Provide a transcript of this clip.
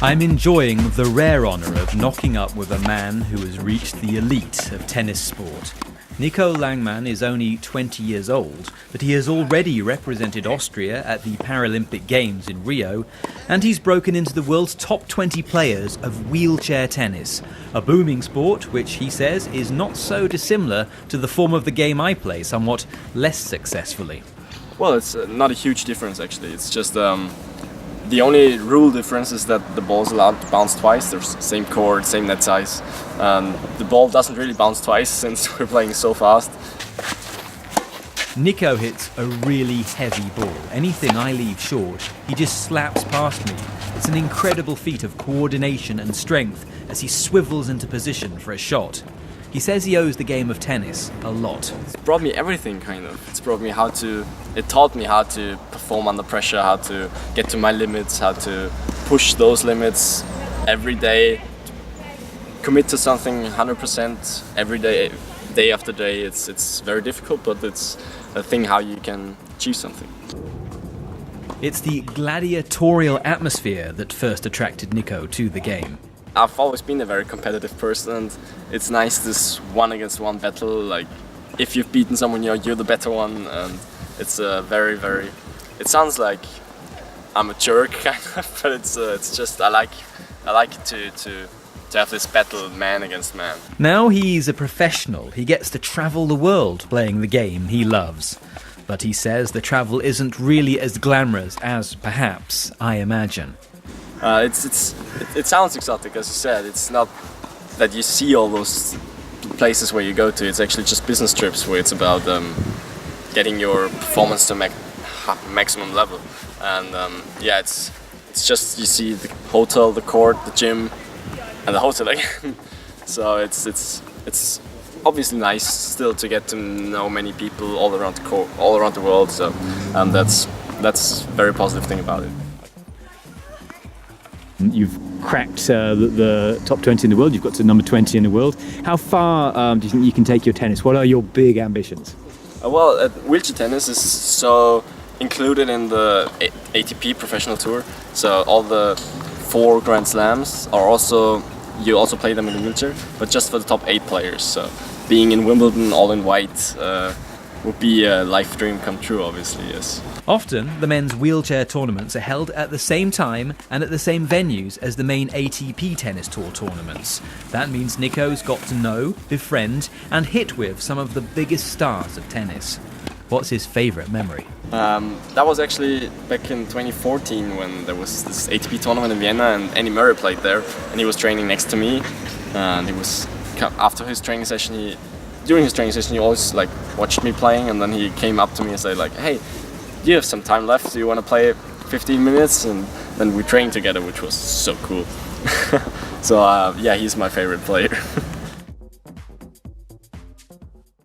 I'm enjoying the rare honour of knocking up with a man who has reached the elite of tennis sport. Nico Langmann is only 20 years old, but he has already represented Austria at the Paralympic Games in Rio, and he's broken into the world's top 20 players of wheelchair tennis, a booming sport which he says is not so dissimilar to the form of the game I play, somewhat less successfully. Well, it's not a huge difference actually. It's just the only rule difference is that the ball's allowed to bounce twice. There's same court, same net size. The ball doesn't really bounce twice since we're playing so fast. Nico hits a really heavy ball. Anything I leave short, he just slaps past me. It's an incredible feat of coordination and strength as he swivels into position for a shot. He says he owes the game of tennis a lot. It's brought me everything, kind of. It taught me how to perform under pressure, how to get to my limits, how to push those limits every day, commit to something 100% every day, day after day. It's very difficult, but it's a thing how you can achieve something. It's the gladiatorial atmosphere that first attracted Nico to the game. I've always been a very competitive person, and it's nice this one-against-one battle. Like, if you've beaten someone, you're the better one, and it's very, very. It sounds like I'm a jerk, kind of, but it's just I like to have this battle, man against man. Now he's a professional. He gets to travel the world playing the game he loves. But he says the travel isn't really as glamorous as perhaps I imagine. It sounds exotic, as you said. It's not that you see all those places where you go to. It's actually just business trips where it's about getting your performance to maximum level. And it's just you see the hotel, the court, the gym, and the hotel again. So it's obviously nice still to get to know many people all around the world. So that's a very positive thing about it. You've cracked the top 20 in the world. You've got to number 20 in the world. How far do you think you can take your tennis? What are your big ambitions? Wheelchair tennis is so included in the ATP professional tour. So all the 4 Grand Slams you also play them in a wheelchair, but just for the top 8 players. So being in Wimbledon all in white would be a life dream come true, obviously, yes. Often, the men's wheelchair tournaments are held at the same time and at the same venues as the main ATP Tennis Tour tournaments. That means Nico's got to know, befriend and hit with some of the biggest stars of tennis. What's his favourite memory? That was actually back in 2014 when there was this ATP tournament in Vienna and Andy Murray played there, and he was training next to me, and after his training session, during his training session he always watched me playing, and then he came up to me and said hey, do you have some time left? Do you want to play 15 minutes? And then we trained together, which was so cool. So he's my favorite player.